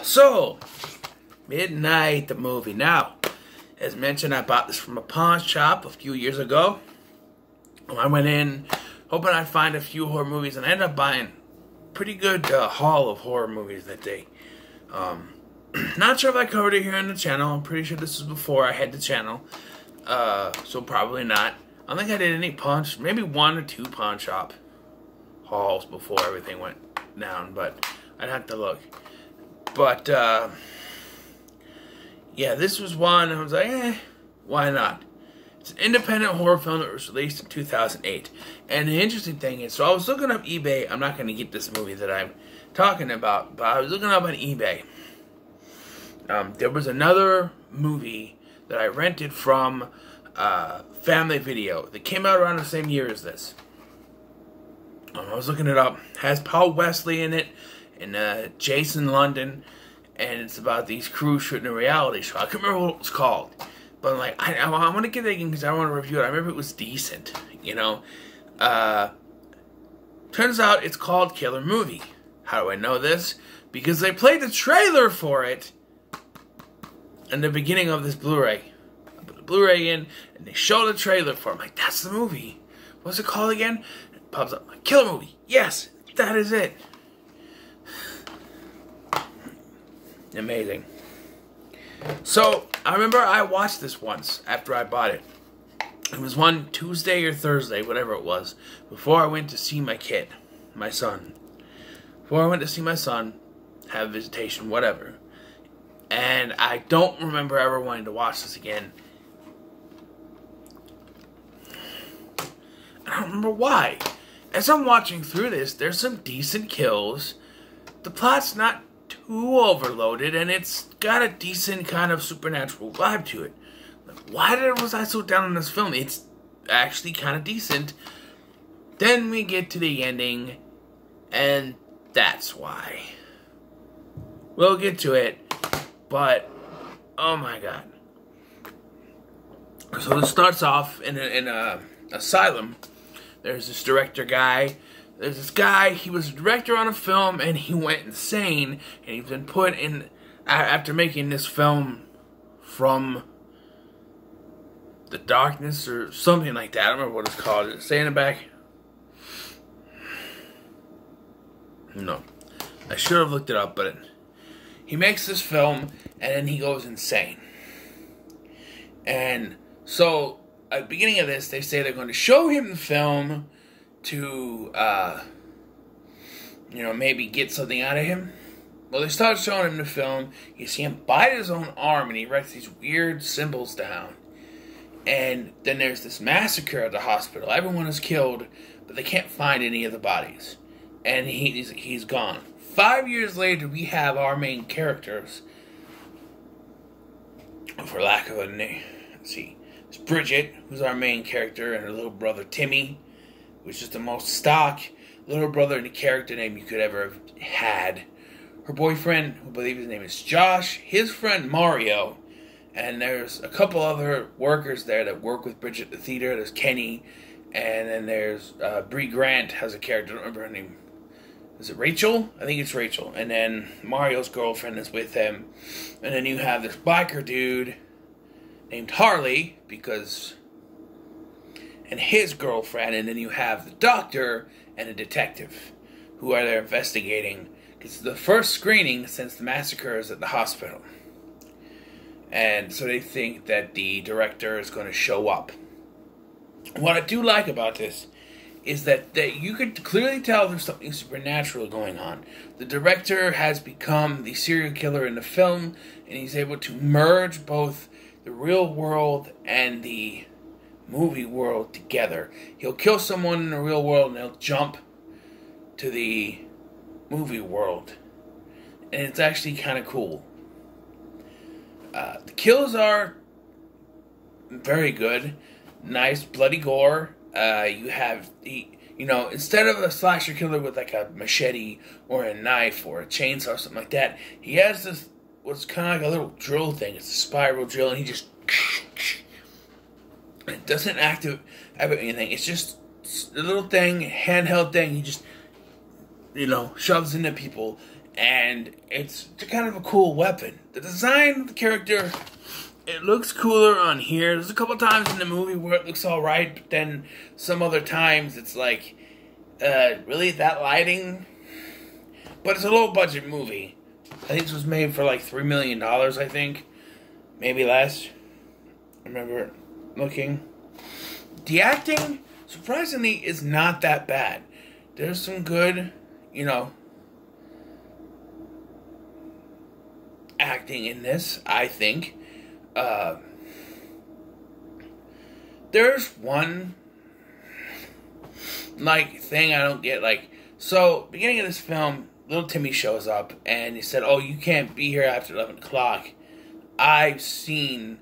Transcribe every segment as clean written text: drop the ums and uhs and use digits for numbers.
So, Midnight, the movie. Now, as mentioned, I bought this from a pawn shop a few years ago. I went in hoping I'd find a few horror movies, and I ended up buying a pretty good haul of horror movies that day. Not sure if I covered it here on the channel. I'm pretty sure this is before I had the channel. So probably not. I don't think I did any maybe 1 or 2 pawn shop hauls before everything went down, but I'd have to look. But, yeah, this was one, I was like, why not? It's an independent horror film that was released in 2008. And the interesting thing is, so I was looking up eBay. I'm not going to get this movie that I'm talking about, but I was looking up on eBay. There was another movie that I rented from Family Video that came out around the same year as this. I was looking it up. It has Paul Wesley in it and Jason London, and it's about these crews shooting a reality show. I can't remember what it was called, but I'm like, I want to get it again because I want to review it. I remember it was decent, you know. Turns out it's called Killer Movie. How do I know this? Because they played the trailer for it in the beginning of this Blu-ray. I put the Blu-ray in, and they show the trailer for it. I'm like, that's the movie. What's it called again? It pops up, like, Killer Movie. Yes, that is it. Amazing. So, I remember I watched this once after I bought it. It was one Tuesday or Thursday, whatever it was, before I went to see my kid, my son. Before I went to see my son, have visitation, whatever. And I don't remember ever wanting to watch this again. I don't remember why. As I'm watching through this, there's some decent kills. The plot's not too overloaded, and it's got a decent kind of supernatural vibe to it. Like, why was I so down on this film? It's actually kind of decent. Then we get to the ending, and that's why. We'll get to it, but oh my god. So this starts off in a asylum. There's this director guy. There's this guy, he was a director on a film, and he went insane, and he's been put in, after making this film from the darkness, or something like that. I don't remember what it's called. Does it say in the back? No. I should have looked it up, but he makes this film, and then he goes insane. And so, at the beginning of this, they say they're going to show him the film to, you know, maybe get something out of him. Well, they start showing him the film. You see him bite his own arm, and he writes these weird symbols down. And then there's this massacre at the hospital. Everyone is killed, but they can't find any of the bodies. And he's gone. 5 years later, we have our main characters, for lack of a name. Let's see. It's Bridget, who's our main character, and her little brother Timmy, which is the most stock little brother and character name you could ever have had. Her boyfriend, who I believe his name is Josh, his friend Mario, and there's a couple other workers there that work with Bridget at the theater. There's Kenny, and then there's Bree Grant has a character. I don't remember her name. Is it Rachel? I think it's Rachel. And then Mario's girlfriend is with him. And then you have this biker dude named Harley, and his girlfriend, and then you have the doctor and a detective who are there investigating, because it's the first screening since the massacres at the hospital. And so they think that the director is going to show up. What I do like about this is that you could clearly tell there's something supernatural going on. The director has become the serial killer in the film, and he's able to merge both the real world and the movie world together. He'll kill someone in the real world, and he'll jump to the movie world. And it's actually kind of cool. The kills are very good. Nice bloody gore. You have instead of a slasher killer with like a machete or a knife or a chainsaw or something like that, he has this what's kind of like a little drill thing. It's a spiral drill, and he just it doesn't activate anything. It's just a little thing, handheld thing. He just shoves into people, and it's kind of a cool weapon. The design of the character, it looks cooler on here. There's a couple times in the movie where it looks alright, but then some other times it's like, really, that lighting? But it's a low budget movie. I think this was made for like $3 million, I think. Maybe less. I remember looking. The acting, surprisingly, is not that bad. There's some good, acting in this, I think. There's one, thing I don't get, so, beginning of this film, little Timmy shows up, and he said, oh, you can't be here after 11 o'clock. I've seen,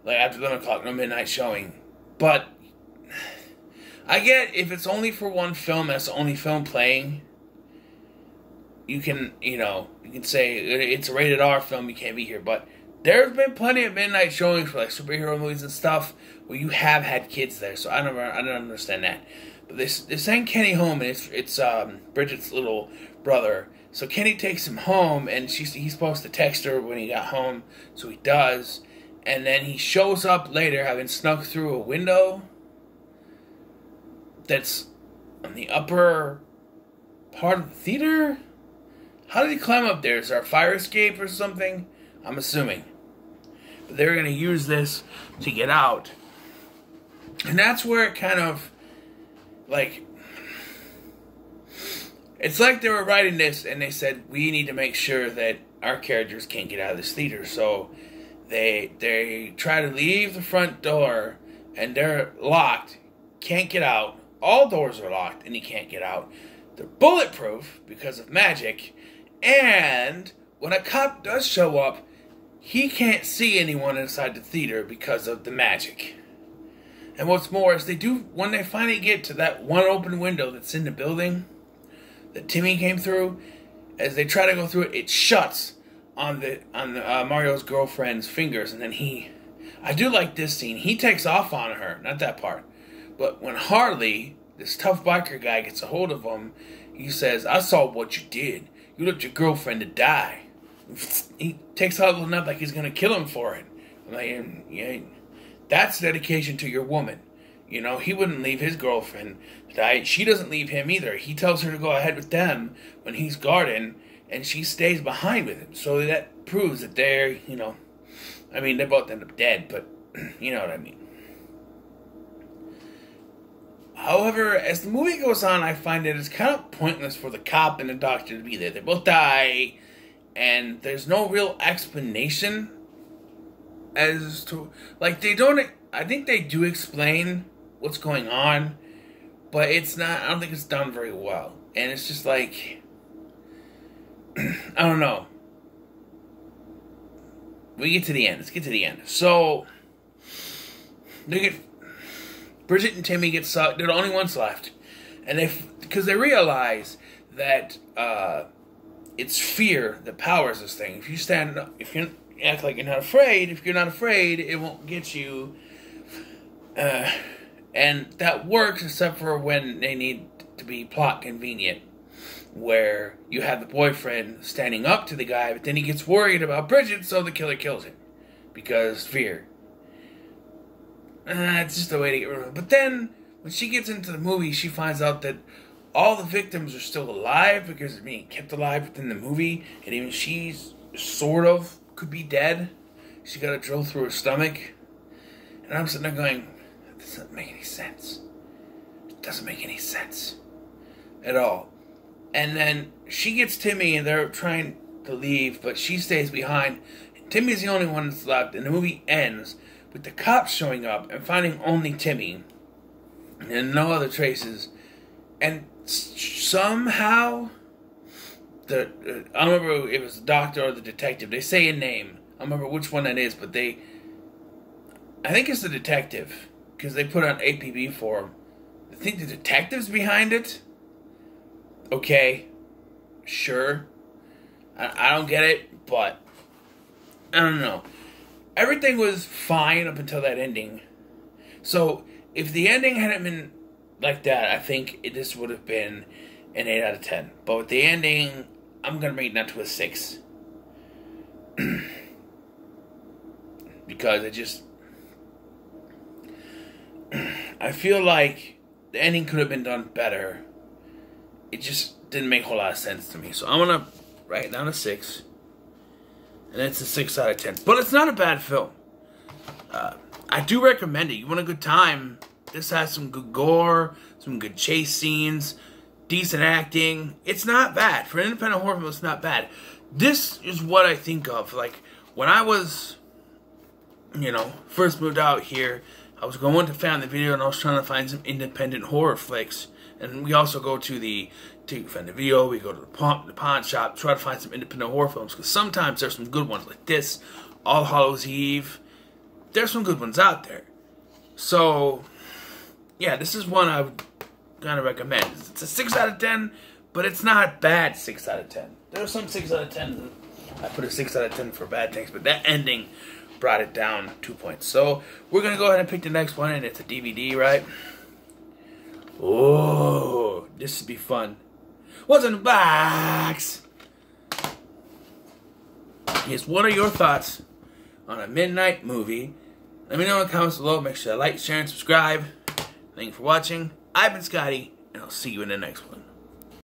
after 11 o'clock, no midnight showing. But I get if it's only for one film, that's the only film playing, you can say it's a rated R film, you can't be here. But there's been plenty of midnight showings for, superhero movies and stuff where you have had kids there, so I don't understand that. But they send Kenny home, and it's Bridget's little brother. So Kenny takes him home, and he's supposed to text her when he got home, so he does. And then he shows up later, having snuck through a window that's on the upper part of the theater. How did he climb up there? Is there a fire escape or something? I'm assuming. But they're going to use this to get out. And that's where it kind of, it's like they were writing this and they said, we need to make sure that our characters can't get out of this theater. So they try to leave the front door and they're locked, can't get out. All doors are locked and you can't get out. They're bulletproof because of magic. And when a cop does show up, he can't see anyone inside the theater because of the magic. And what's more is when they finally get to that one open window that's in the building that Timmy came through, as they try to go through it, it shuts on Mario's girlfriend's fingers, and then I do like this scene. He takes off on her, not that part, but when Harley, this tough biker guy, gets a hold of him, he says, "I saw what you did. You left your girlfriend to die." He takes out a little nut like he's gonna kill him for it. I'm like, yeah, that's dedication to your woman. He wouldn't leave his girlfriend to die. She doesn't leave him either. He tells her to go ahead with them when he's guarding, and she stays behind with him. So that proves that they're, they both end up dead, but you know what I mean. However, as the movie goes on, I find that it's kind of pointless for the cop and the doctor to be there. They both die, and there's no real explanation as to, they don't, I think they do explain what's going on, but it's not, I don't think it's done very well. And it's just I don't know. We get to the end. Let's get to the end. So, Bridget and Timmy get sucked. They're the only ones left. And because they realize that it's fear that powers this thing. If you stand up, if you act like you're not afraid, it won't get you. And that works except for when they need to be plot convenient, where you have the boyfriend standing up to the guy, but then he gets worried about Bridget, so the killer kills him because fear. It's just a way to get rid of it. But then when she gets into the movie, she finds out that all the victims are still alive because they're being kept alive within the movie, and even she's sort of could be dead. She got a drill through her stomach, and I'm sitting there going, that doesn't make any sense. It doesn't make any sense at all. And then she gets Timmy, and they're trying to leave, but she stays behind. Timmy's the only one that's left, and the movie ends with the cops showing up and finding only Timmy and no other traces. And somehow, I don't remember if it was the doctor or the detective. They say a name. I don't remember which one that is, but I think it's the detective, because they put on APB for him. I think the detective's behind it. Okay, sure. I don't get it, but I don't know. Everything was fine up until that ending. So, if the ending hadn't been like that, I think this would have been an 8 out of 10. But with the ending, I'm going to bring it down to a 6. Because I feel like the ending could have been done better. It just didn't make a whole lot of sense to me. So I'm going to write it down to 6. And it's a 6 out of 10. But it's not a bad film. I do recommend it. You want a good time. This has some good gore, some good chase scenes, decent acting. It's not bad. For an independent horror film, it's not bad. This is what I think of. Like, when I was, first moved out here, I was going to Family Video and I was trying to find some independent horror flicks. And we also go to Family Video, we go to the pawn shop, try to find some independent horror films. Because sometimes there's some good ones like this, All Hallows Eve. There's some good ones out there. So, yeah, this is one I would kind of recommend. It's a 6 out of 10, but it's not bad 6 out of 10. There are some 6 out of 10. I put a 6 out of 10 for bad things, but that ending brought it down 2 points. So, we're going to go ahead and pick the next one, and it's a DVD, right? Oh, this should be fun. What's in the box? Yes, what are your thoughts on a midnight movie? Let me know in the comments below. Make sure to like, share, and subscribe. Thank you for watching. I've been Scotty, and I'll see you in the next one.